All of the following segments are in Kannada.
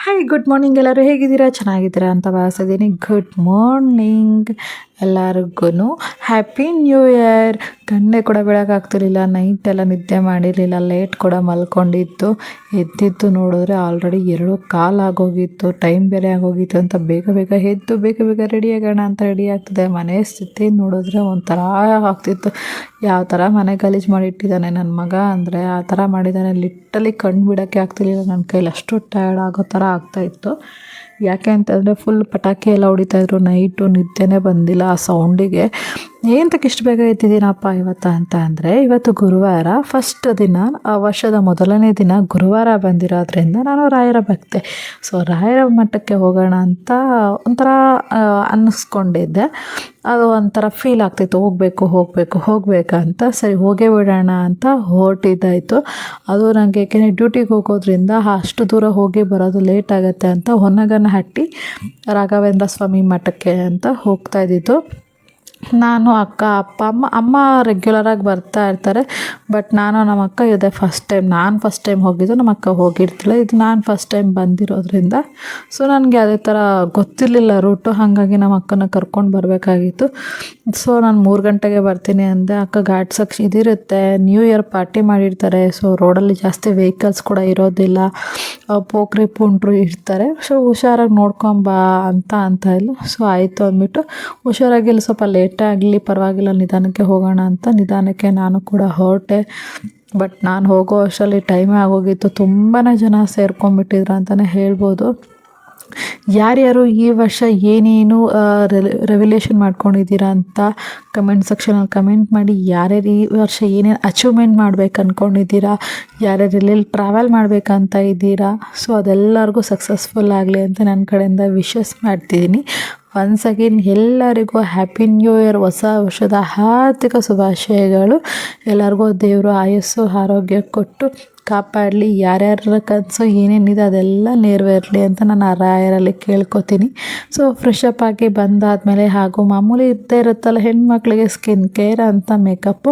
Hi good morning. ಎಲ್ಲರೂ ಹೇಗಿದ್ದೀರಾ? ಚೆನ್ನಾಗಿದ್ದೀರಾ ಅಂತ ಭಾವಿಸಿದ್ದೀನಿ. ಗುಡ್ ಮಾರ್ನಿಂಗ್ ಎಲ್ಲರಿಗೂ. Happy new year. ಕಣ್ಣೇ ಕೂಡ ಬೆಳಗಾಗ್ತಿರ್ಲಿಲ್ಲ, ನೈಟೆಲ್ಲ ನಿದ್ದೆ ಮಾಡಿರಲಿಲ್ಲ, ಲೇಟ್ ಕೂಡ ಮಲ್ಕೊಂಡಿತ್ತು. ಎದ್ದಿದ್ದು ನೋಡಿದ್ರೆ ಆಲ್ರೆಡಿ 2:15 ಆಗೋಗಿತ್ತು. ಟೈಮ್ ಬೇರೆ ಆಗೋಗಿತ್ತು ಅಂತ ಬೇಗ ಬೇಗ ಎದ್ದು ಬೇಗ ರೆಡಿ ಆಗೋಣ ಅಂತ ರೆಡಿ ಆಗ್ತಿದೆ. ಮನೆ ಸ್ಥಿತಿ ನೋಡಿದ್ರೆ ಒಂಥರ ಆಗ್ತಿತ್ತು. ಯಾವ ಥರ ಮನೆ ಗಲೀಜು ಮಾಡಿಟ್ಟಿದ್ದಾನೆ ನನ್ನ ಮಗ ಅಂದರೆ ಆ ಥರ ಮಾಡಿದ್ದಾನೆ. ಲಿಟ್ಟಲಿ ಕಣ್ಣು ಬಿಡೋಕ್ಕೆ ಆಗ್ತಿರ್ಲಿಲ್ಲ ನನ್ನ ಕೈಲಿ, ಅಷ್ಟು ಟಯರ್ಡ್ ಆಗೋ ಥರ ಆಗ್ತಾಯಿತ್ತು. ಯಾಕೆ ಅಂತಂದರೆ ಫುಲ್ ಪಟಾಕಿ ಎಲ್ಲ ಹೊಡಿತಾಯಿದ್ರು. ನೈಟು ನಿದ್ದೆನೇ ಬಂದಿಲ್ಲ ಆ ಸೌಂಡಿಗೆ. ಏನಂತಕ್ಕೆ ಇಷ್ಟು ಬೇಗ ಎದ್ದಿದ್ದೀನಪ್ಪ ಇವತ್ತು ಅಂತ ಅಂದರೆ, ಇವತ್ತು ಗುರುವಾರ, ಫಸ್ಟ್ ದಿನ, ವರ್ಷದ ಮೊದಲನೇ ದಿನ ಗುರುವಾರ ಬಂದಿರೋದ್ರಿಂದ ನಾನು ರಾಯರ ಭಕ್ತೆ. ಸೊ ರಾಯರ ಮಠಕ್ಕೆ ಹೋಗೋಣ ಅಂತ ಒಂಥರ ಅನ್ನಿಸ್ಕೊಂಡಿದ್ದೆ. ಅದು ಒಂಥರ ಫೀಲ್ ಆಗ್ತಿತ್ತು, ಹೋಗಬೇಕಂತ. ಸರಿ ಹೋಗೇ ಬಿಡೋಣ ಅಂತ ಹೊರಟಿದ್ದಾಯಿತು. ಅದು ನನಗೆ ಏಕೆಂದರೆ ಡ್ಯೂಟಿಗೆ ಹೋಗೋದ್ರಿಂದ ಅಷ್ಟು ದೂರ ಹೋಗಿ ಬರೋದು ಲೇಟ್ ಆಗುತ್ತೆ ಅಂತ ಹೊನ್ನಗನಹಟ್ಟಿ ರಾಘವೇಂದ್ರ ಸ್ವಾಮಿ ಮಠಕ್ಕೆ ಅಂತ ಹೋಗ್ತಾ ಇದ್ದಿದ್ದು. ನಾನು, ಅಕ್ಕ, ಅಪ್ಪ, ಅಮ್ಮ ರೆಗ್ಯುಲರಾಗಿ ಬರ್ತಾ ಇರ್ತಾರೆ. ಬಟ್ ನಾನು ನಮ್ಮ ಅಕ್ಕ ಇದೆ ನಾನು ಫಸ್ಟ್ ಟೈಮ್ ಹೋಗಿದ್ದು, ನಮ್ಮ ಅಕ್ಕ ಹೋಗಿರ್ತಿಲ್ಲ. ಇದು ನಾನು ಫಸ್ಟ್ ಟೈಮ್ ಬಂದಿರೋದ್ರಿಂದ ಸೊ ನನಗೆ ಅದೇ ಥರ ಗೊತ್ತಿರಲಿಲ್ಲ ರೂಟು. ಹಾಗಾಗಿ ನಮ್ಮ ಅಕ್ಕನ ಕರ್ಕೊಂಡು ಬರಬೇಕಾಗಿತ್ತು. ಸೊ ನಾನು 3 ಗಂಟೆಗೆ ಬರ್ತೀನಿ ಅಂದೆ. ಅಕ್ಕ ಗಾಡ್ಸಕ್ಕೆ ಇದಿರುತ್ತೆ, ನ್ಯೂ ಇಯರ್ ಪಾರ್ಟಿ ಮಾಡಿರ್ತಾರೆ. ಸೊ ರೋಡಲ್ಲಿ ಜಾಸ್ತಿ ವೆಹಿಕಲ್ಸ್ ಕೂಡ ಇರೋದಿಲ್ಲ, ಪೋಖ್ರಿ ಪುಂಡ್ರು ಇರ್ತಾರೆ. ಸೊ ಹುಷಾರಾಗಿ ನೋಡ್ಕೊಂಬಾ ಅಂತ ಇಲ್ಲ. ಸೊ ಆಯಿತು ಅಂದ್ಬಿಟ್ಟು ಹುಷಾರಾಗಿ ಇಲ್ಲಿ ಸ್ವಲ್ಪ ಲೇಟ್ ಆಗಲಿ ಪರವಾಗಿಲ್ಲ, ನಿಧಾನಕ್ಕೆ ಹೋಗೋಣ ಅಂತ ನಿಧಾನಕ್ಕೆ ನಾನು ಕೂಡ ಹೊರಟೆ. ಬಟ್ ನಾನು ಹೋಗೋ ಅಷ್ಟರಲ್ಲಿ ಟೈಮೇ ಆಗೋಗಿತ್ತು. ತುಂಬಾ ಜನ ಸೇರ್ಕೊಂಡ್ಬಿಟ್ಟಿದ್ರು ಅಂತಲೇ ಹೇಳ್ಬೋದು. ಯಾರ್ಯಾರು ಈ ವರ್ಷ ಏನೇನು ರೆವ್ಯುಲೇಷನ್ ಮಾಡ್ಕೊಂಡಿದ್ದೀರಾ ಅಂತ ಕಮೆಂಟ್ ಸೆಕ್ಷನಲ್ಲಿ ಕಮೆಂಟ್ ಮಾಡಿ. ಯಾರ್ಯಾರು ಈ ವರ್ಷ ಏನೇನು ಅಚೀವ್ಮೆಂಟ್ ಮಾಡ್ಬೇಕು ಅಂದ್ಕೊಂಡಿದ್ದೀರಾ, ಯಾರ್ಯಾರು ಎಲ್ಲೆಲ್ಲಿ ಟ್ರಾವೆಲ್ ಮಾಡ್ಬೇಕಂತ ಇದ್ದೀರಾ, ಸೊ ಅದೆಲ್ಲರಿಗೂ ಸಕ್ಸಸ್ಫುಲ್ ಆಗಲಿ ಅಂತ ನನ್ನ ಕಡೆಯಿಂದ ವಿಶಸ್ ಮಾಡ್ತಿದ್ದೀನಿ. ಒನ್ಸ್ ಅಗೇನ್ ಎಲ್ಲರಿಗೂ ಹ್ಯಾಪಿ ನ್ಯೂ ಇಯರ್, ಹೊಸ ವರ್ಷದ ಹಾರ್ದಿಕ ಶುಭಾಶಯಗಳು. ಎಲ್ಲರಿಗೂ ದೇವರು ಆಯಸ್ಸು ಆರೋಗ್ಯ ಕೊಟ್ಟು ಕಾಪಾಡಲಿ. ಯಾರ್ಯಾರ ಕನಸು ಏನೇನಿದೆ ಅದೆಲ್ಲ ನೆರವೇರಲಿ ಅಂತ ನಾನು ಆ ರಾಯರಲ್ಲಿ ಕೇಳ್ಕೊತೀನಿ. ಸೊ ಫ್ರೆಶ್ ಅಪ್ ಆಗಿ ಬಂದಾದಮೇಲೆ, ಹಾಗೂ ಮಾಮೂಲಿ ಇದ್ದೇ ಇರುತ್ತಲ್ಲ ಹೆಣ್ಮಕ್ಳಿಗೆ ಸ್ಕಿನ್ ಕೇರ್ ಅಂತ ಮೇಕಪ್ಪು,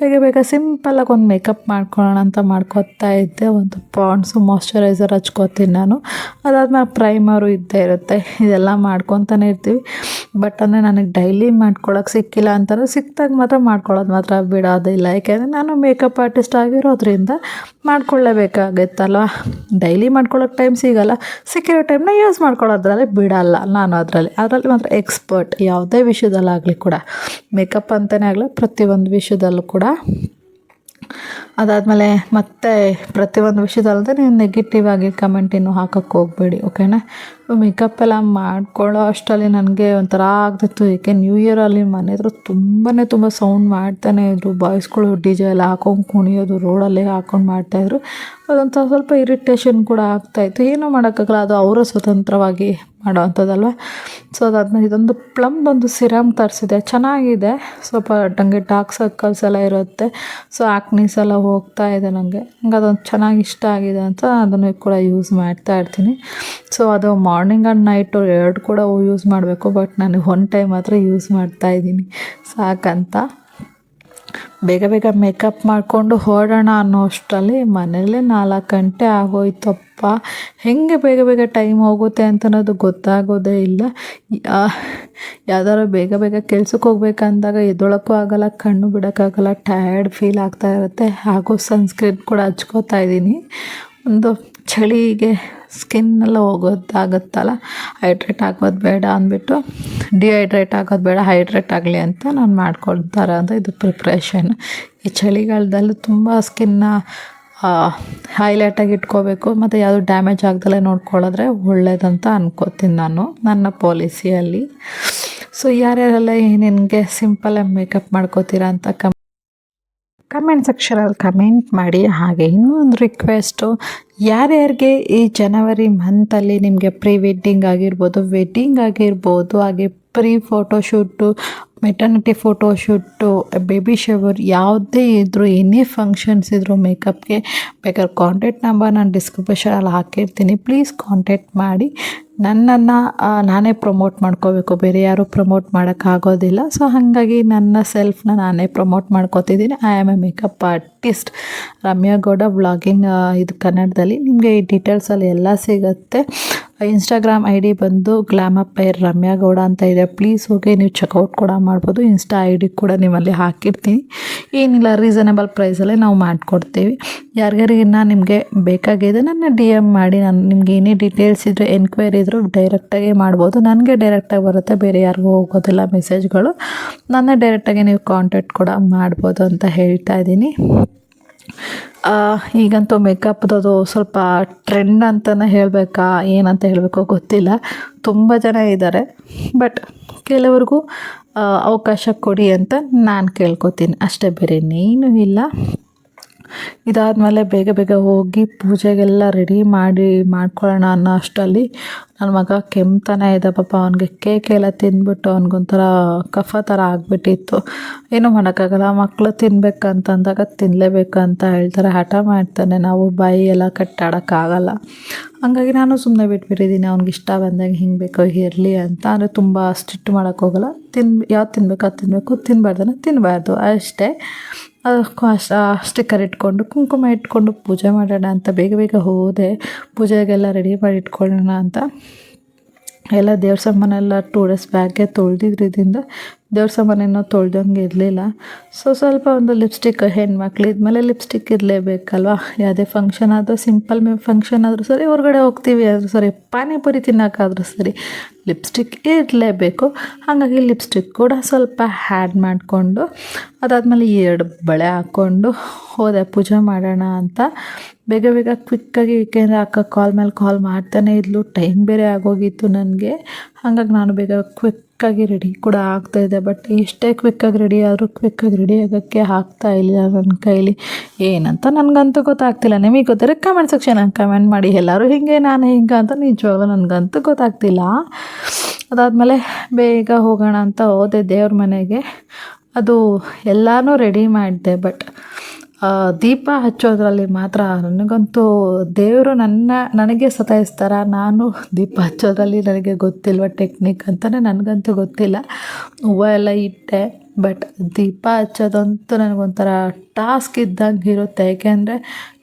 ಬೇಗ ಸಿಂಪಲ್ಲಾಗಿ ಒಂದು ಮೇಕಪ್ ಮಾಡ್ಕೊಳ್ಳೋಣ ಅಂತ ಮಾಡ್ಕೊತಾ ಇದ್ದೆ. ಒಂದು ಪಾಂಡ್ಸು ಮಾಯ್ಶ್ಚರೈಸರ್ ಹಚ್ಕೋತೀನಿ ನಾನು. ಅದಾದ್ಮೇಲೆ ಪ್ರೈಮರು ಇದ್ದೇ ಇರುತ್ತೆ. ಇದೆಲ್ಲ ಮಾಡ್ಕೊತಾನೆ ಇರ್ತೀವಿ. ಬಟ್ ಅಂದರೆ ನನಗೆ ಡೈಲಿ ಮಾಡ್ಕೊಳಕ್ಕೆ ಸಿಕ್ಕಿಲ್ಲ ಅಂತಂದರೆ, ಸಿಕ್ಕಿದಾಗ ಮಾತ್ರ ಮಾಡ್ಕೊಳ್ಳೋದು ಮಾತ್ರ ಬಿಡೋದಿಲ್ಲ. ಯಾಕೆಂದರೆ ನಾನು ಮೇಕಪ್ ಆರ್ಟಿಸ್ಟ್ ಆಗಿರೋದ್ರಿಂದ ಮಾಡ್ಕೊಳ್ಳೇಬೇಕಾಗತ್ತಲ್ವ. ಡೈಲಿ ಮಾಡ್ಕೊಳ್ಳೋಕೆ ಟೈಮ್ ಸಿಗೋಲ್ಲ, ಸಿಕ್ಕಿರೋ ಟೈಮ್ನ ಯೂಸ್ ಮಾಡ್ಕೊಳ್ಳೋದ್ರಲ್ಲಿ ಬಿಡಲ್ಲ ನಾನು. ಅದರಲ್ಲಿ ಮಾತ್ರ ಎಕ್ಸ್ಪರ್ಟ್, ಯಾವುದೇ ವಿಷಯದಲ್ಲಾಗಲಿ ಕೂಡ, ಮೇಕಪ್ ಅಂತಲೇ ಆಗಲಿ ಪ್ರತಿಯೊಂದು ವಿಷಯದಲ್ಲೂ ಕೂಡ. ಅದಾದಮೇಲೆ ಮತ್ತೆ ಪ್ರತಿಯೊಂದು ವಿಷಯದಲ್ಲದೆ ನೀವು ನೆಗೆಟಿವ್ ಆಗಿ ಕಮೆಂಟ್ ಇನ್ನೂ ಹಾಕೋಕ್ಕೆ ಹೋಗಬೇಡಿ, ಓಕೆನಾ. ಮೇಕಪ್ ಎಲ್ಲ ಮಾಡ್ಕೊಳ್ಳೋ ಅಷ್ಟರಲ್ಲಿ ನನಗೆ ಒಂಥರ ಆಗ್ತಿತ್ತು. ಏಕೆ ನ್ಯೂ ಇಯರಲ್ಲಿ ಮನೆ ಹತ್ರ ತುಂಬ ಸೌಂಡ್ ಮಾಡ್ತಾನೆ ಇದ್ರು. ಬಾಯ್ಸ್ಗಳು DJ ಎಲ್ಲ ಹಾಕೊಂಡು ಕುಣಿಯೋದು, ರೋಡಲ್ಲೇ ಹಾಕೊಂಡು ಮಾಡ್ತಾಯಿದ್ರು. ಅದೊಂಥರ ಸ್ವಲ್ಪ ಇರಿಟೇಷನ್ ಕೂಡ ಆಗ್ತಾಯಿತ್ತು. ಏನೂ ಮಾಡೋಕ್ಕಾಗಲ್ಲ, ಅದು ಅವರ ಸ್ವತಂತ್ರವಾಗಿ ಮಾಡೋ ಅಂಥದ್ದಲ್ವ. ಸೊ ಅದಾದಮೇಲೆ ಇದೊಂದು ಪ್ಲಮ್ದೊಂದು ಸಿರಮ್ ತರಿಸಿದೆ, ಚೆನ್ನಾಗಿದೆ. ಸ್ವಲ್ಪ ನನಗೆ ಡಾರ್ಕ್ ಸರ್ಕಲ್ಸ್ ಎಲ್ಲ ಇರುತ್ತೆ, ಸೊ ಆಕ್ನೀಸ್ ಎಲ್ಲ ಹೋಗ್ತಾ ಇದೆ ನನಗೆ ಅದೊಂದು ಚೆನ್ನಾಗಿ ಇಷ್ಟ ಆಗಿದೆ ಅಂತ ಅದನ್ನು ಕೂಡ ಯೂಸ್ ಮಾಡ್ತಾ ಇರ್ತೀನಿ. ಸೊ ಅದು ಮಾರ್ನಿಂಗ್ ಆ್ಯಂಡ್ ನೈಟು 2 ಕೂಡ ಯೂಸ್ ಮಾಡಬೇಕು. ಬಟ್ ನನಗೆ 1 ಟೈಮ್ ಮಾತ್ರ ಯೂಸ್ ಮಾಡ್ತಾಯಿದ್ದೀನಿ ಸಾಕಂತ. ಬೇಗ ಮೇಕಪ್ ಮಾಡಿಕೊಂಡು ಹೊರಡೋಣ ಅನ್ನೋ ಅಷ್ಟರಲ್ಲಿ ಮನೇಲೇ 4 ಗಂಟೆ ಆಗೋಯ್ತಪ್ಪ. ಹೆಂಗೆ ಬೇಗ ಟೈಮ್ ಹೋಗುತ್ತೆ ಅಂತ ಅನ್ನೋದು ಗೊತ್ತಾಗೋದೇ ಇಲ್ಲ. ಯಾವ್ದಾದ್ರು ಬೇಗ ಕೆಲ್ಸಕ್ಕೆ ಹೋಗ್ಬೇಕಂದಾಗ ಎದ್ದೊಳಕ್ಕೂ ಆಗೋಲ್ಲ, ಕಣ್ಣು ಬಿಡೋಕ್ಕಾಗಲ್ಲ, ಟಯರ್ಡ್ ಫೀಲ್ ಆಗ್ತಾ ಇರುತ್ತೆ. ಹಾಗೂ ಸನ್ಸ್ಕ್ರೀನ್ ಕೂಡ ಹಚ್ಕೋತಾ ಇದ್ದೀನಿ. ಒಂದು ಚಳಿಗೆ ಸ್ಕಿನ್ನೆಲ್ಲ ಹೋಗೋದಾಗುತ್ತಲ್ಲ, ಹೈಡ್ರೇಟ್ ಆಗೋದು ಬೇಡ ಅಂದ್ಬಿಟ್ಟು, ಡಿಹೈಡ್ರೇಟ್ ಆಗೋದು ಬೇಡ, ಹೈಡ್ರೇಟ್ ಆಗಲಿ ಅಂತ ನಾನು ಮಾಡ್ಕೊಳ್ತಾರೆ ಅಂತ ಇದು ಪ್ರಿಪ್ರೇಷನ್. ಈ ಚಳಿಗಾಲದಲ್ಲಿ ತುಂಬ ಸ್ಕಿನ್ನ ಹೈಲೈಟಾಗಿ ಇಟ್ಕೋಬೇಕು, ಮತ್ತು ಯಾವುದು ಡ್ಯಾಮೇಜ್ ಆಗ್ದಲೇ ನೋಡ್ಕೊಳ್ಳೋದ್ರೆ ಒಳ್ಳೇದಂತ ಅನ್ಕೋತೀನಿ ನಾನು, ನನ್ನ ಪಾಲಿಸಿಯಲ್ಲಿ. ಸೊ ಯಾರ್ಯಾರೆಲ್ಲ ಏನೇನಿಗೆ ಸಿಂಪಲಾಗಿ ಮೇಕಪ್ ಮಾಡ್ಕೋತೀರಾ ಅಂತ ಕಮೆಂಟ್ ಸೆಕ್ಷನಲ್ಲಿ ಕಮೆಂಟ್ ಮಾಡಿ. ಹಾಗೆ ಇನ್ನೂ ಒಂದು ರಿಕ್ವೆಸ್ಟು, ಯಾರ್ಯಾರಿಗೆ ಈ ಜನವರಿ ಮಂತಲ್ಲಿ ನಿಮಗೆ ಪ್ರೀ ವೆಡ್ಡಿಂಗ್ ಆಗಿರ್ಬೋದು, ವೆಡ್ಡಿಂಗ್ ಆಗಿರ್ಬೋದು, ಹಾಗೆ pre photoshoot, maternity photoshoot, baby shower ಯಾವುದೇ ಇದ್ದರೂ, ಎನಿ ಫಂಕ್ಷನ್ಸ್ ಇದ್ದರೂ ಮೇಕಪ್ಗೆ ಬೇಕಾದ್ರೆ ಕಾಂಟ್ಯಾಕ್ಟ್ ನಂಬರ್ ನಾನು ಡಿಸ್ಕ್ರಿಪ್ಷನಲ್ಲಿ ಹಾಕಿರ್ತೀನಿ. ಪ್ಲೀಸ್ ಕಾಂಟ್ಯಾಕ್ಟ್ ಮಾಡಿ. ನನ್ನನ್ನು ನಾನೇ ಪ್ರಮೋಟ್ ಮಾಡ್ಕೋಬೇಕು, ಬೇರೆ ಯಾರೂ ಪ್ರಮೋಟ್ ಮಾಡೋಕ್ಕಾಗೋದಿಲ್ಲ. ಸೊ ಹಾಗಾಗಿ ನನ್ನ ಸೆಲ್ಫ್ನ ನಾನೇ ಪ್ರಮೋಟ್ ಮಾಡ್ಕೋತಿದ್ದೀನಿ. I am a makeup artist, Ramya Gowda vlogging. ಇದು ಕನ್ನಡದಲ್ಲಿ ನಿಮಗೆ ಈ ಡೀಟೇಲ್ಸಲ್ಲಿ ಎಲ್ಲ ಸಿಗುತ್ತೆ. ಇನ್ಸ್ಟಾಗ್ರಾಮ್ ಐ ಡಿ ಬಂದು ಗ್ಲಾಮಪೈರ್ ರಮ್ಯಾ ಗೌಡ ಅಂತ ಇದೆ. ಪ್ಲೀಸ್ ಹೋಗಿ ನೀವು ಚೆಕ್ಔಟ್ ಕೂಡ ಮಾಡ್ಬೋದು. ಇನ್ಸ್ಟಾ ಐ ಡಿ ಕೂಡ ನಿಮ್ಮಲ್ಲಿ ಹಾಕಿರ್ತೀನಿ. ಏನಿಲ್ಲ, ರೀಸನಬಲ್ ಪ್ರೈಸಲ್ಲೇ ನಾವು ಮಾಡಿಕೊಡ್ತೀವಿ. ಯಾರಿಗಾರಿಗಿನ್ನ ನಿಮಗೆ ಬೇಕಾಗಿದೆ ನನ್ನ ಡಿ ಎಮ್ ಮಾಡಿ. ನಾನು ನಿಮ್ಗೆ ಏನೇ ಡೀಟೇಲ್ಸ್ ಇದ್ದರೆ ಎನ್ಕ್ವೈರಿ ಇದ್ದರೂ ಡೈರೆಕ್ಟಾಗಿ ಮಾಡ್ಬೋದು. ನನಗೆ ಡೈರೆಕ್ಟಾಗಿ ಬರುತ್ತೆ, ಬೇರೆ ಯಾರಿಗೂ ಹೋಗೋದಿಲ್ಲ ಮೆಸೇಜ್ಗಳು. ನನ್ನ ಡೈರೆಕ್ಟಾಗಿ ನೀವು ಕಾಂಟ್ಯಾಕ್ಟ್ ಕೂಡ ಮಾಡ್ಬೋದು ಅಂತ ಹೇಳ್ತಾ ಇದ್ದೀನಿ. ಈಗಂತೂ ಮೇಕಪ್ದು ಸ್ವಲ್ಪ ಟ್ರೆಂಡ್ ಅಂತಲೇ ಹೇಳಬೇಕಾ ಏನಂತ ಹೇಳಬೇಕೋ ಗೊತ್ತಿಲ್ಲ. ತುಂಬ ಜನ ಇದ್ದಾರೆ, ಬಟ್ ಕೆಲವ್ರಿಗೂ ಅವಕಾಶ ಕೊಡಿ ಅಂತ ನಾನು ಕೇಳ್ಕೊತೀನಿ ಅಷ್ಟೇ, ಬೇರೆ ಇನ್ನೇನೂ ಇಲ್ಲ. ಇದಾದಮೇಲೆ ಬೇಗ ಬೇಗ ಹೋಗಿ ಪೂಜೆಗೆಲ್ಲ ರೆಡಿ ಮಾಡ್ಕೊಳ್ಳೋಣ ಅನ್ನೋ ಅಷ್ಟರಲ್ಲಿ ನನ್ನ ಮಗ ಕೆಮ್ತಾನೆ ಇದೆ ಪಾಪ. ಅವ್ನಿಗೆ ಕೇಕ್ ಎಲ್ಲ ತಿಂದ್ಬಿಟ್ಟು ಅವ್ನಿಗೊಂಥರ ಕಫ ಥರ ಆಗಿಬಿಟ್ಟಿತ್ತು. ಏನೂ ಮಾಡೋಕ್ಕಾಗಲ್ಲ, ಮಕ್ಕಳು ತಿನ್ಬೇಕಂತಂದಾಗ ತಿನ್ನಲೇಬೇಕಂತ ಹೇಳ್ತಾರೆ, ಹಠ ಮಾಡ್ತಾನೆ. ನಾವು ಬಾಯಿ ಎಲ್ಲ ಕಟ್ಟಾಡೋಕ್ಕಾಗಲ್ಲ. ಹಂಗಾಗಿ ನಾನು ಸುಮ್ಮನೆ ಬಿಟ್ಬಿಟ್ಟಿದ್ದೀನಿ. ಅವ್ನಿಗೆ ಇಷ್ಟ ಬಂದಾಗ ಹಿಂಗೆ ಬೇಕೋ ಇರಲಿ ಅಂತ. ಅಂದರೆ ತುಂಬ ಸ್ಟ್ರಿಕ್ಟ್ ಮಾಡೋಕ್ಕೋಗಲ್ಲ. ಯಾವ್ದು ತಿನ್ಬೇಕು ಅದು ತಿನ್ನಬೇಕು, ತಿನ್ನಬಾರ್ದನ್ನ ತಿನ್ನಬಾರ್ದು ಅಷ್ಟೇ. ಅದಕ್ಕೂ ಸ್ಟಿಕ್ಕರ್ ಇಟ್ಕೊಂಡು ಕುಂಕುಮ ಇಟ್ಕೊಂಡು ಪೂಜೆ ಮಾಡೋಣ ಅಂತ ಬೇಗ ಬೇಗ ಹೋದೆ. ಪೂಜೆಗೆಲ್ಲ ರೆಡಿ ಮಾಡಿ ಇಟ್ಕೊಳ್ಳೋಣ ಅಂತ ಎಲ್ಲ ದೇವ್ರ ಸಾಮಾನೆಲ್ಲ 2 days ಬ್ಯಾಗೆ ತೊಳೆದಿದ್ರಿಂದ ದೇವ್ರ ಸಾಮಾನೇನೋ ತೊಳ್ದಂಗೆ ಇರಲಿಲ್ಲ. ಸ್ವಲ್ಪ ಒಂದು ಲಿಪ್ಸ್ಟಿಕ್, ಹೆಣ್ಮಕ್ಳಿದ್ಮೇಲೆ ಲಿಪ್ಸ್ಟಿಕ್ ಇರಲೇಬೇಕಲ್ವ. ಯಾವುದೇ ಫಂಕ್ಷನ್ ಆದರೂ, ಸಿಂಪಲ್ ಫಂಕ್ಷನ್ ಆದರೂ ಸರಿ, ಹೊರಗಡೆ ಹೋಗ್ತೀವಿ ಆದರೂ ಸರಿ, ಪಾನಿಪುರಿ ತಿನ್ನೋಕ್ಕಾದ್ರೂ ಸರಿ, ಲಿಪ್ಸ್ಟಿಕ್ ಇರಲೇಬೇಕು. ಹಾಗಾಗಿ ಲಿಪ್ಸ್ಟಿಕ್ ಕೂಡ ಸ್ವಲ್ಪ ಆ್ಯಡ್ ಮಾಡಿಕೊಂಡು ಅದಾದಮೇಲೆ 2 ಬಳೆ ಹಾಕ್ಕೊಂಡು ಹೋದೆ ಪೂಜೆ ಮಾಡೋಣ ಅಂತ. ಬೇಗ ಬೇಗ ಕ್ವಿಕ್ಕಾಗಿ, ಏಕೆಂದರೆ ಅಕ್ಕ ಕಾಲ್ ಮೇಲೆ ಕಾಲ್ ಮಾಡ್ತಾನೆ ಇದ್ಲು. ಟೈಮ್ ಬೇರೆ ಆಗೋಗಿತ್ತು ನನಗೆ. ಹಾಗಾಗಿ ನಾನು ಬೇಗ ಕ್ವಿಕ್ಕಾಗಿ ರೆಡಿ ಕೂಡ ಆಗ್ತಾಯಿದ್ದೆ. ಬಟ್ ಎಷ್ಟೇ ಕ್ವಿಕ್ಕಾಗಿ ರೆಡಿ ಆದರೂ ಕ್ವಿಕ್ಕಾಗಿ ರೆಡಿ ಆಗೋಕ್ಕೆ ಆಗ್ತಾಯಿಲ್ಲ ನನ್ನ ಕೈಲಿ. ಏನಂತ ನನಗಂತೂ ಗೊತ್ತಾಗ್ತಿಲ್ಲ. ನಿಮಗೆ ಗೊತ್ತಿರೋ ಕಮೆಂಟ್ ಸೆಕ್ಷನಲ್ಲಿ ಕಮೆಂಟ್ ಮಾಡಿ. ಎಲ್ಲರೂ ಹಿಂಗೆ, ನಾನು ಹಿಂಗೆ ಅಂತ. ನಿಜವಾಗ್ಲೂ ನನಗಂತೂ ಗೊತ್ತಾಗ್ತಿಲ್ಲ. ಅದಾದಮೇಲೆ ಬೇಗ ಹೋಗೋಣ ಅಂತ ಹೋದೆ ದೇವ್ರ ಮನೆಗೆ. ಅದು ಎಲ್ಲನೂ ರೆಡಿ ಮಾಡಿದೆ, ಬಟ್ ದೀಪ ಹಚ್ಚೋದ್ರಲ್ಲಿ ಮಾತ್ರ ನನಗಂತೂ ದೇವರು ನನಗೆ ಸತಾಯಿಸ್ತಾರ. ನಾನು ದೀಪ ಹಚ್ಚೋದ್ರಲ್ಲಿ ನನಗೆ ಗೊತ್ತಿಲ್ವ ಟೆಕ್ನಿಕ್ ಅಂತಲೇ ನನಗಂತೂ ಗೊತ್ತಿಲ್ಲ. ಹೂವು ಎಲ್ಲ ಇಟ್ಟೆ, ಬಟ್ ದೀಪ ಹಚ್ಚೋದಂತೂ ನನಗೊಂಥರ ಟಾಸ್ಕ್ ಇದ್ದಂಗೆ ಇರುತ್ತೆ. ಏಕೆಂದರೆ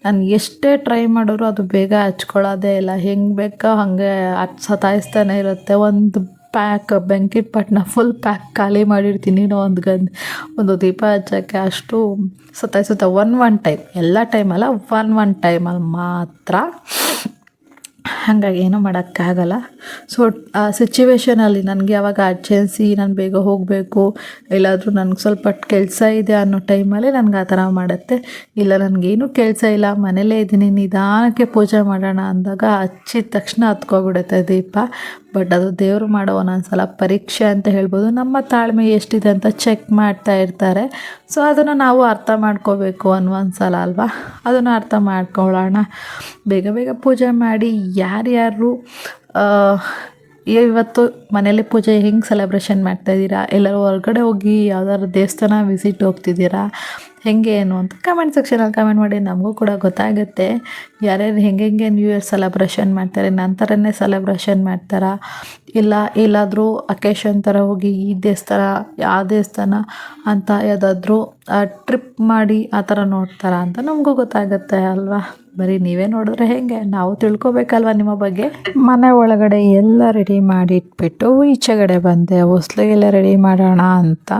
ನಾನು ಎಷ್ಟೇ ಟ್ರೈ ಮಾಡಿದ್ರು ಅದು ಬೇಗ ಹಚ್ಕೊಳ್ಳೋದೇ ಇಲ್ಲ. ಹೆಂಗೆ ಬೇಕೋ ಹಾಗೆ ಸತಾಯಿಸ್ತಾನೆ ಇರುತ್ತೆ. ಒಂದು ಬೆಂಕಿನ ಪಟ್ಟಣ ಫುಲ್ ಪ್ಯಾಕ್ ಖಾಲಿ ಮಾಡಿರ್ತೀನಿ ಒಂದು ದೀಪ ಹಚ್ಚೋಕ್ಕೆ. ಅಷ್ಟು ಸತಾಯಿಸುತ್ತೆ. ಒನ್ ಟೈಮ್, ಎಲ್ಲ ಟೈಮಲ್ಲ, ಒನ್ ಟೈಮಲ್ಲಿ ಮಾತ್ರ. ಹಾಗಾಗಿ ಏನೂ ಮಾಡೋಕ್ಕಾಗಲ್ಲ. ಸೊ ಆ ಸಿಚುವೇಷನಲ್ಲಿ ನನಗೆ ಯಾವಾಗ ಅರ್ಜೆನ್ಸಿ, ನಾನು ಬೇಗ ಹೋಗಬೇಕು, ಎಲ್ಲಾದರೂ ನನಗೆ ಸ್ವಲ್ಪ ಕೆಲಸ ಇದೆ ಅನ್ನೋ ಟೈಮಲ್ಲಿ ನನಗೆ ಆ ಥರ ಮಾಡುತ್ತೆ. ಇಲ್ಲ ನನಗೇನು ಕೆಲಸ ಇಲ್ಲ, ಮನೇಲೇ ಇದ್ದೀನಿ, ನಿಧಾನಕ್ಕೆ ಪೂಜೆ ಮಾಡೋಣ ಅಂದಾಗ ಹಚ್ಚಿದ ತಕ್ಷಣ ಹತ್ಕೊಬಿಡುತ್ತೆ ದೀಪ. ಬಟ್ ಅದು ದೇವರು ಮಾಡೋ ಒಂದೊಂದ್ಸಲ ಪರೀಕ್ಷೆ ಅಂತ ಹೇಳ್ಬೋದು. ನಮ್ಮ ತಾಳ್ಮೆ ಎಷ್ಟಿದೆ ಅಂತ ಚೆಕ್ ಮಾಡ್ತಾ ಇರ್ತಾರೆ. ಸೊ ಅದನ್ನು ನಾವು ಅರ್ಥ ಮಾಡ್ಕೋಬೇಕು ಒಂದ್ಸಲ ಅಲ್ವಾ. ಅದನ್ನು ಅರ್ಥ ಮಾಡ್ಕೊಳ್ಳೋಣ. ಬೇಗ ಬೇಗ ಪೂಜೆ ಮಾಡಿ ಯಾರ್ಯಾರು ಇವತ್ತು ಮನೇಲಿ ಪೂಜೆ ಹೆಂಗೆ ಸೆಲೆಬ್ರೇಷನ್ ಮಾಡ್ತಾಯಿದ್ದೀರಾ, ಎಲ್ಲರೂ ಹೊರಗಡೆ ಹೋಗಿ ಯಾವ್ದಾದ್ರು ದೇವಸ್ಥಾನ ವಿಸಿಟ್ ಹೋಗ್ತಿದ್ದೀರಾ, ಹೆಂಗೆ ಏನು ಅಂತ ಕಮೆಂಟ್ ಸೆಕ್ಷನಲ್ಲಿ ಕಮೆಂಟ್ ಮಾಡಿ. ನಮಗೂ ಕೂಡ ಗೊತ್ತಾಗುತ್ತೆ ಯಾರ್ಯಾರು ಹೆಂಗೆ ನ್ಯೂ ಇಯರ್ ಸೆಲೆಬ್ರೇಷನ್ ಮಾಡ್ತಾರೆ, ನನ್ನ ಥರನೇ ಸೆಲೆಬ್ರೇಷನ್ ಮಾಡ್ತಾರಾ, ಇಲ್ಲ ಎಲ್ಲಾದರೂ ಅಕೇಶನ್ ಥರ ಹೋಗಿ ಈ ದೇವಸ್ಥಾನ ಆ ದೇವಸ್ಥಾನ ಅಂತ ಯಾವುದಾದ್ರೂ ಟ್ರಿಪ್ ಮಾಡಿ ಆ ಥರ ನೋಡ್ತಾರಾ ಅಂತ ನಮಗೂ ಗೊತ್ತಾಗುತ್ತೆ ಅಲ್ವಾ. ಬರೀ ನೀವೇ ನೋಡಿದ್ರೆ ಹೇಗೆ, ನಾವು ತಿಳ್ಕೊಬೇಕಲ್ವ ನಿಮ್ಮ ಬಗ್ಗೆ. ಮನೆ ಒಳಗಡೆ ಎಲ್ಲ ರೆಡಿ ಮಾಡಿ ಇಟ್ಬಿಟ್ಟು ಈಚೆಗಡೆ ಬಂದೆ ಹೊಸ್ಲಿಗೆಲ್ಲ ರೆಡಿ ಮಾಡೋಣ ಅಂತ.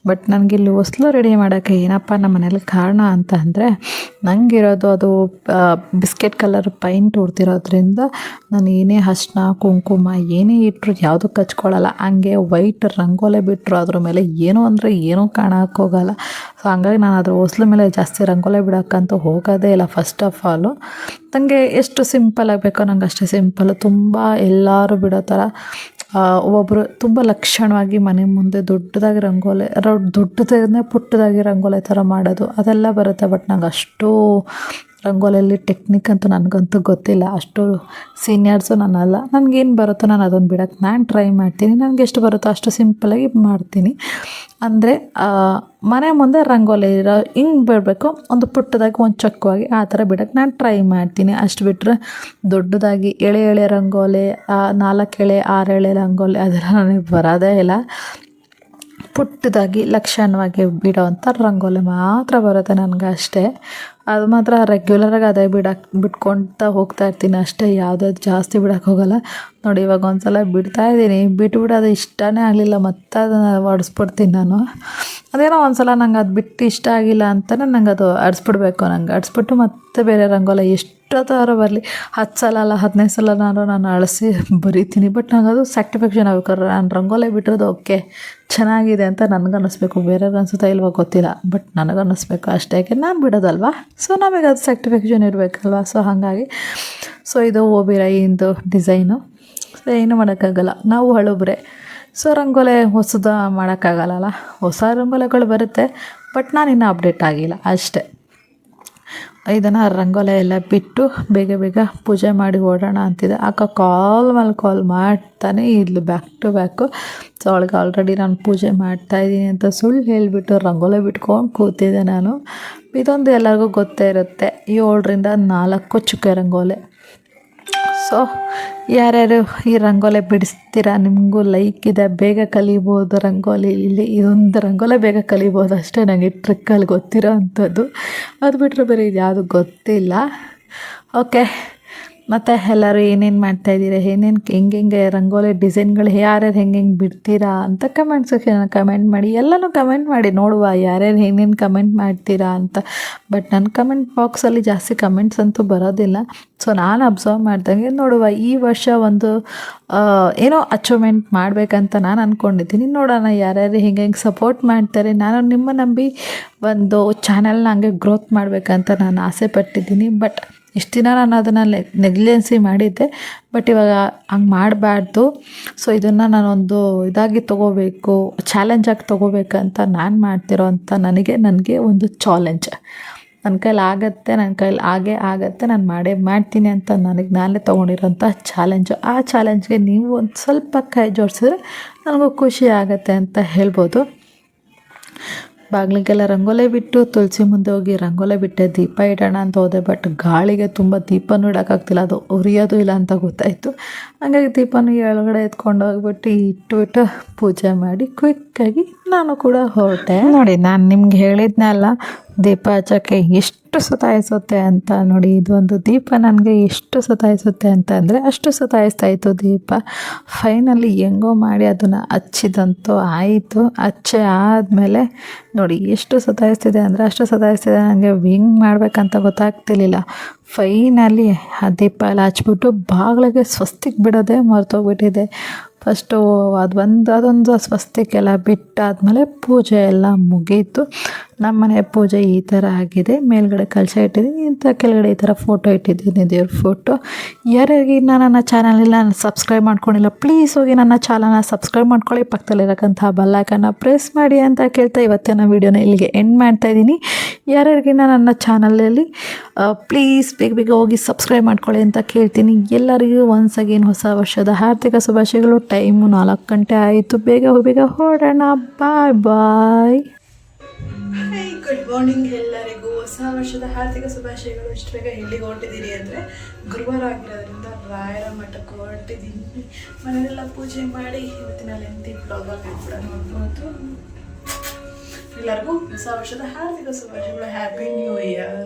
ಬಟ್ ನನಗಿಲ್ಲಿ ಹೊಸ್ಲು ರೆಡಿ ಮಾಡೋಕ್ಕೆ ಏನಪ್ಪ ನಮ್ಮ ಮನೇಲಿ ಕಾರಣ ಅಂತ ಅಂದರೆ, ನನಗಿರೋದು ಅದು ಬಿಸ್ಕೆಟ್ ಕಲರ್ ಪೈಂಟ್ ಹೊಡ್ತಿರೋದ್ರಿಂದ ನಾನು ಏನೇ ಅರ್ಶಿನ ಕುಂಕುಮ ಏನೇ ಇಟ್ಟರು ಯಾವುದಕ್ಕೆ ಹಚ್ಕೊಳ್ಳಲ್ಲ. ಹಂಗೆ ವೈಟ್ ರಂಗೋಲೆ ಬಿಟ್ಟರು ಅದ್ರ ಮೇಲೆ ಏನೋ ಅಂದರೆ ಏನೂ ಕಾಣೋಕ್ಕೋಗಲ್ಲ. ಸೊ ಹಂಗಾಗಿ ನಾನು ಅದ್ರ ಹೊಸ್ಲು ಮೇಲೆ ಜಾಸ್ತಿ ರಂಗೋಲೆ ಬಿಡೋಕ್ಕಂತೂ ಹೋಗೋದೇ ಇಲ್ಲ. ಫಸ್ಟ್ ಆಫ್ ಆಲು ನನಗೆ ಎಷ್ಟು ಸಿಂಪಲ್ ಆಗಬೇಕೋ ನಂಗೆ ಅಷ್ಟೇ ಸಿಂಪಲ್ಲು. ತುಂಬ ಎಲ್ಲರೂ ಬಿಡೋ ಥರ ಒಬ್ಬೊಬ್ಬರು ತುಂಬ ಲಕ್ಷಣವಾಗಿ ಮನೆ ಮುಂದೆ ದೊಡ್ಡದಾಗಿ ದೊಡ್ಡದಾಗಿ ಪುಟ್ಟದಾಗಿ ರಂಗೋಲಿ ಥರ ಮಾಡೋದು ಅದೆಲ್ಲ ಬರುತ್ತೆ. ಬಟ್ ನಂಗೆ ಅಷ್ಟು ರಂಗೋಲಿಯಲ್ಲಿ ಟೆಕ್ನಿಕ್ ಅಂತೂ ನನಗಂತೂ ಗೊತ್ತಿಲ್ಲ, ಅಷ್ಟು ಸೀನಿಯರ್ಸು ನಾನಲ್ಲ. ನನಗೇನು ಬರುತ್ತೋ ನಾನು ಅದನ್ನು ಬಿಡೋಕ್ಕೆ ನಾನು ಟ್ರೈ ಮಾಡ್ತೀನಿ. ನನಗೆ ಎಷ್ಟು ಬರುತ್ತೋ ಅಷ್ಟು ಸಿಂಪಲಾಗಿ ಮಾಡ್ತೀನಿ. ಅಂದರೆ ಮನೆ ಮುಂದೆ ರಂಗೋಲಿ ಇರೋ ಹಿಂಗೆ ಬಿಡಬೇಕು, ಒಂದು ಪುಟ್ಟದಾಗಿ ಒಂದು ಚೊಕ್ಕವಾಗಿ ಆ ಥರ ಬಿಡೋಕ್ಕೆ ನಾನು ಟ್ರೈ ಮಾಡ್ತೀನಿ. ಅಷ್ಟು ಬಿಟ್ಟರೆ ದೊಡ್ಡದಾಗಿ ಎಳೆ ಎಳೆ ರಂಗೋಲಿ, 4 ಎಳೆ 6 ಎಳೆ ರಂಗೋಲಿ ಅದೆಲ್ಲ ನನಗೆ ಬರೋದೇ ಇಲ್ಲ. ಪುಟ್ಟದಾಗಿ ಲಕ್ಷಣವಾಗಿ ಬಿಡೋವಂಥ ರಂಗೋಲಿ ಮಾತ್ರ ಬರುತ್ತೆ ನನಗೆ ಅಷ್ಟೇ. ಅದು ಮಾತ್ರ ರೆಗ್ಯುಲರಾಗಿ ಅದೇ ಬಿಟ್ಕೊಳ್ತಾ ಹೋಗ್ತಾ ಇರ್ತೀನಿ ಅಷ್ಟೇ, ಯಾವುದೇ ಜಾಸ್ತಿ ಬಿಡೋಕ್ಕೆ ಹೋಗೋಲ್ಲ. ನೋಡಿ ಇವಾಗ ಒಂದು ಸಲ ಬಿಡ್ತಾಯಿದ್ದೀನಿ, ಬಿಟ್ಬಿಟ್ಟು ಅದು ಇಷ್ಟನೇ ಆಗಲಿಲ್ಲ, ಮತ್ತೆ ಅದನ್ನು ಹೊಡೆಸ್ಬಿಡ್ತೀನಿ ನಾನು. ಅದೇನೋ ಒಂದು ಸಲ ನಂಗೆ ಅದು ಬಿಟ್ಟು ಇಷ್ಟ ಆಗಿಲ್ಲ ಅಂತಲೇ ನಂಗೆ ಅದು ಅಡಿಸ್ಬಿಡ್ಬೇಕು. ನಂಗೆ ಅಡಿಸ್ಬಿಟ್ಟು ಮತ್ತೆ ಬೇರೆ ರಂಗೋಲಿ ಎಷ್ಟೊತ್ತಾದ್ರೂ ಬರಲಿ, 10 ಸಲ ಅಲ್ಲ 15 ಸಲ ನಾನು ಅಳಿಸಿ ಬರಿತೀನಿ. ಬಟ್ ನಂಗೆ ಅದು ಸ್ಯಾಟಿಸ್ಫ್ಯಾಕ್ಷನ್ ಆಗ್ಬೇಕಾದ್ರೆ ನಾನು ರಂಗೋಲಿ ಬಿಟ್ಟಿರೋದು ಓಕೆ ಚೆನ್ನಾಗಿದೆ ಅಂತ ನನಗನ್ನಿಸ್ಬೇಕು. ಬೇರೆಯವ್ರಿಗೆ ಅನಿಸುತ್ತಾ ಇಲ್ವೋ ಗೊತ್ತಿಲ್ಲ, ಬಟ್ ನನಗನ್ನಿಸ್ಬೇಕು ಅಷ್ಟೇ. ಯಾಕೆ ನಾನು ಬಿಡೋದಲ್ವಾ, ಸೊ ನಮಗೆ ಅದು ಸ್ಯಾಟಿಸ್ಫ್ಯಾಕ್ಷನ್ ಇರಬೇಕಲ್ವ. ಸೊ ಹಾಗಾಗಿ ಇದು ಓಬಿರಾಯಿಂದು ಡಿಸೈನು. ಸೊ ಏನು ಮಾಡೋಕ್ಕಾಗಲ್ಲ, ನಾವು ಹಳುಬ್ರೆ. ಸೊ ರಂಗೋಲಿ ಹೊಸದು ಮಾಡೋಕ್ಕಾಗಲ್ಲ, ಹೊಸ ರಂಗೋಲಿಗಳು ಬರುತ್ತೆ, ಬಟ್ ನಾನಿನ್ನೂ ಅಪ್ಡೇಟ್ ಆಗಿಲ್ಲ ಅಷ್ಟೇ. ಇದನ್ನು ರಂಗೋಲಿ ಎಲ್ಲ ಬಿಟ್ಟು ಬೇಗ ಬೇಗ ಪೂಜೆ ಮಾಡಿ ಓಡೋಣ ಅಂತಿದೆ. ಅಕ್ಕ ಕಾಲ್ ಮೇಲೆ ಕಾಲ್ ಮಾಡ್ತಾನೆ ಇದ್ಲು ಬ್ಯಾಕ್ ಟು ಬ್ಯಾಕು. ಸೊ ಅವಳಿಗೆ ಆಲ್ರೆಡಿ ನಾನು ಪೂಜೆ ಮಾಡ್ತಾಯಿದ್ದೀನಿ ಅಂತ ಸುಳ್ಳು ಹೇಳಿಬಿಟ್ಟು ರಂಗೋಲಿ ಬಿಟ್ಕೊಂಡು ಕೂತಿದ್ದೆ ನಾನು. ಇದೊಂದು ಎಲ್ಲರಿಗೂ ಗೊತ್ತೇ ಇರುತ್ತೆ, 7ರಿಂದ 4 ಚುಕ್ಕೆ ರಂಗೋಲಿ. ಸೊ ಯಾರ್ಯಾರು ಈ ರಂಗೋಲಿ ಬಿಡಿಸ್ತೀರಾ, ನಿಮಗೂ ಲೈಕ್ ಇದೆ, ಬೇಗ ಕಲಿಬೋದು ರಂಗೋಲಿ. ಇಲ್ಲಿ ಇದೊಂದು ರಂಗೋಲಿ ಬೇಗ ಕಲಿಬೋದು ಅಷ್ಟೇ ನನಗೆ ಟ್ರಿಕ್ಕಲ್ಲಿ ಗೊತ್ತಿರೋ ಅಂಥದ್ದು. ಅದು ಬಿಟ್ಟರೆ ಬೇರೆ ಇದು ಯಾವುದು ಗೊತ್ತಿಲ್ಲ. ಓಕೆ, ಮತ್ತು ಎಲ್ಲರೂ ಏನೇನು ಮಾಡ್ತಾಯಿದ್ದೀರಾ, ಹೆಂಗೆ ರಂಗೋಲಿ ಡಿಸೈನ್ಗಳು ಯಾರ್ಯಾರು ಹೆಂಗೆ ಬಿಡ್ತೀರಾ ಅಂತ ಕಮೆಂಟ್ ಸೆಕ್ಷನ್ ಕಮೆಂಟ್ ಮಾಡಿ. ಎಲ್ಲನೂ ಕಮೆಂಟ್ ಮಾಡಿ ನೋಡುವ ಯಾರ್ಯಾರು ಏನೇನು ಕಮೆಂಟ್ ಮಾಡ್ತೀರಾ ಅಂತ. ಬಟ್ ನನ್ನ ಕಮೆಂಟ್ ಬಾಕ್ಸಲ್ಲಿ ಜಾಸ್ತಿ ಕಮೆಂಟ್ಸ್ ಅಂತೂ ಬರೋದಿಲ್ಲ. ಸೊ ನಾನು ಅಬ್ಸರ್ವ್ ಮಾಡ್ದಂಗೆ ನೋಡುವ, ಈ ವರ್ಷ ಒಂದು ಏನೋ ಅಚೀವ್ಮೆಂಟ್ ಮಾಡಬೇಕಂತ ನಾನು ಅಂದ್ಕೊಂಡಿದ್ದೀನಿ. ನೋಡೋಣ ಯಾರ್ಯಾರು ಹೆಂಗೆ ಸಪೋರ್ಟ್ ಮಾಡ್ತಾರೆ. ನಾನು ನಿಮ್ಮ ನಂಬಿ ಒಂದು ಚಾನಲ್ನ ಹಂಗೆ ಗ್ರೋತ್ ಮಾಡಬೇಕಂತ ನಾನು ಆಸೆ ಪಟ್ಟಿದ್ದೀನಿ. ಬಟ್ ಇಷ್ಟು ದಿನ ನಾನು ಅದನ್ನು ನೆಗ್ಲೆನ್ಸಿ ಮಾಡಿದ್ದೆ, ಬಟ್ ಇವಾಗ ಹಂಗೆ ಮಾಡಬಾರ್ದು. ಸೊ ಇದನ್ನು ನಾನೊಂದು ಇದಾಗಿ ತೊಗೋಬೇಕು, ಚಾಲೆಂಜಾಗಿ ತೊಗೋಬೇಕಂತ ನಾನು ಮಾಡ್ತಿರೋ ಅಂಥ ನನಗೆ ಒಂದು ಚಾಲೆಂಜ್. ನನ್ನ ಕೈಲಿ ಆಗುತ್ತೆ, ನನ್ನ ಕೈಲಿ ಆಗತ್ತೆ, ನಾನು ಮಾಡ್ತೀನಿ ಅಂತ ನಾನೇ ತೊಗೊಂಡಿರೋಂಥ ಚಾಲೆಂಜು. ಆ ಚಾಲೆಂಜ್ಗೆ ನೀವು ಒಂದು ಸ್ವಲ್ಪ ಕೈ ಜೋಡಿಸಿದ್ರೆ ನನಗೂ ಖುಷಿ ಆಗುತ್ತೆ ಅಂತ ಹೇಳ್ಬೋದು. ಬಾಗಿಲಿಗೆಲ್ಲ ರಂಗೋಲಿ ಬಿಟ್ಟು ತುಳಸಿ ಮುಂದೆ ಹೋಗಿ ರಂಗೋಲಿ ಬಿಟ್ಟೆ, ದೀಪ ಇಡೋಣ ಅಂತ ಹೋದೆ. ಬಟ್ ಗಾಳಿಗೆ ತುಂಬ ದೀಪನೂ ಇಡೋಕ್ಕಾಗ್ತಿಲ್ಲ, ಅದು ಉರಿಯೋದು ಇಲ್ಲ ಅಂತ ಗೊತ್ತಾಯಿತು. ಹಾಗಾಗಿ ದೀಪನೂ ಒಳಗಡೆ ಎತ್ಕೊಂಡು ಹೋಗ್ಬಿಟ್ಟು ಇಟ್ಬಿಟ್ಟು ಪೂಜೆ ಮಾಡಿ ಕ್ವಿಕ್ಕಾಗಿ ನಾನು ಕೂಡ ಹೊರಟೆ. ನೋಡಿ ನಾನು ನಿಮ್ಗೆ ಹೇಳಿದ್ನಲ್ಲ ದೀಪ ಹಚ್ಚೋಕ್ಕೆ ಎಷ್ಟು ಸತಾಯಿಸುತ್ತೆ ಅಂತ. ನೋಡಿ ಇದೊಂದು ದೀಪ ನನಗೆ ಎಷ್ಟು ಸತಾಯಿಸುತ್ತೆ ಅಂತ ಅಂದರೆ ಅಷ್ಟು ಸತಾಯಿಸ್ತಾಯಿತ್ತು ದೀಪ. ಫೈನಲಿ ಹೆಂಗೋ ಮಾಡಿ ಅದನ್ನು ಹಚ್ಚಿದಂತೂ ಆಯಿತು. ಹಚ್ಚೆ ಆದಮೇಲೆ ನೋಡಿ ಎಷ್ಟು ಸತಾಯಿಸ್ತಿದೆ ಅಂದರೆ ಅಷ್ಟು ಸತಾಯಿಸ್ತಿದೆ. ನನಗೆ ಹೆಂಗೆ ಮಾಡ್ಬೇಕಂತ ಗೊತ್ತಾಗ್ತಿರ್ಲಿಲ್ಲ. ಫೈನಲಿ ಆ ದೀಪ ಎಲ್ಲ ಹಚ್ಬಿಟ್ಟು ಬಾಗಿಲಿಗೆ ಸ್ವಸ್ತಿಕ್ ಬಿಡೋದೇ ಮರ್ತೋಗ್ಬಿಟ್ಟಿದೆ. ಫಸ್ಟು ಅದೊಂದು ಸ್ವಸ್ತಿಕೆಲ್ಲ ಬಿಟ್ಟಾದಮೇಲೆ ಪೂಜೆ ಎಲ್ಲ ಮುಗೀತು. ನಮ್ಮ ಮನೆ ಪೂಜೆ ಈ ಥರ ಆಗಿದೆ. ಮೇಲ್ಗಡೆ ಕಲಶ ಇಟ್ಟಿದ್ದೀನಿ, ಇಂಥ ಕೆಳಗಡೆ ಈ ಥರ ಫೋಟೋ ಇಟ್ಟಿದ್ದೀನಿ, ದೇವ್ರ ಫೋಟೋ. ಯಾರ್ಯಾರಿಗೆ ನನ್ನ ಚಾನಲಿಲ್ಲ ಸಬ್ಸ್ಕ್ರೈಬ್ ಮಾಡ್ಕೊಂಡಿಲ್ಲ, ಪ್ಲೀಸ್ ಹೋಗಿ ನನ್ನ ಚಾನಲ್ನ ಸಬ್ಸ್ಕ್ರೈಬ್ ಮಾಡ್ಕೊಳ್ಳಿ, ಪಕ್ಕದಲ್ಲಿರೋಕ್ಕಂಥ ಬೆಲ್ ಐಕಾನ್ನ ಪ್ರೆಸ್ ಮಾಡಿ ಅಂತ ಕೇಳ್ತಾ ಇವತ್ತಿನ ವೀಡಿಯೋನ ಇಲ್ಲಿಗೆ ಎಂಡ್ ಮಾಡ್ತಾಯಿದ್ದೀನಿ. ಯಾರ್ಯಾರಿಗೆ ನನ್ನ ಚಾನಲಲ್ಲಿ ಪ್ಲೀಸ್ ಬೇಗ ಹೋಗಿ ಸಬ್ಸ್ಕ್ರೈಬ್ ಮಾಡ್ಕೊಳ್ಳಿ ಅಂತ ಕೇಳ್ತೀನಿ. ಎಲ್ಲರಿಗೂ ಒನ್ಸ್ ಅಗೇನ್ ಹೊಸ ವರ್ಷದ ಹಾರ್ದಿಕ ಶುಭಾಶಯಗಳು. ಟೈಮು 4 ಗಂಟೆ ಆಯಿತು. ಬೇಗ ಹೊರಡೋಣ. ಬಾಯ್. ಗುಡ್ ಮಾರ್ನಿಂಗ್ ಎಲ್ಲರಿಗೂ. ಹೊಸ ವರ್ಷದ ಹಾರ್ದಿಕ ಶುಭಾಶಯಗಳು. ಇಷ್ಟು ಬೇಗ ಎಲ್ಲಿಗೆ ಹೊರಟಿದ್ದೀನಿ ಅಂದರೆ ಗುರುವಾರ ಆಗಿರೋದ್ರಿಂದ ರಾಯರ ಮಠಕ್ಕೆ ಹೊರಟಿದ್ದೀನಿ. ಮನೆಯೆಲ್ಲ ಪೂಜೆ ಮಾಡಿ ಇವತ್ತಿನ ಲೆಂತಿ ಬ್ಲಾಗಾಗಿ ಕೂಡ ನೋಡ್ಬೋದು. ಎಲ್ಲರಿಗೂ ಹೊಸ ವರ್ಷದ ಹಾರ್ದಿಕ ಶುಭಾಶಯಗಳು. Happy new year.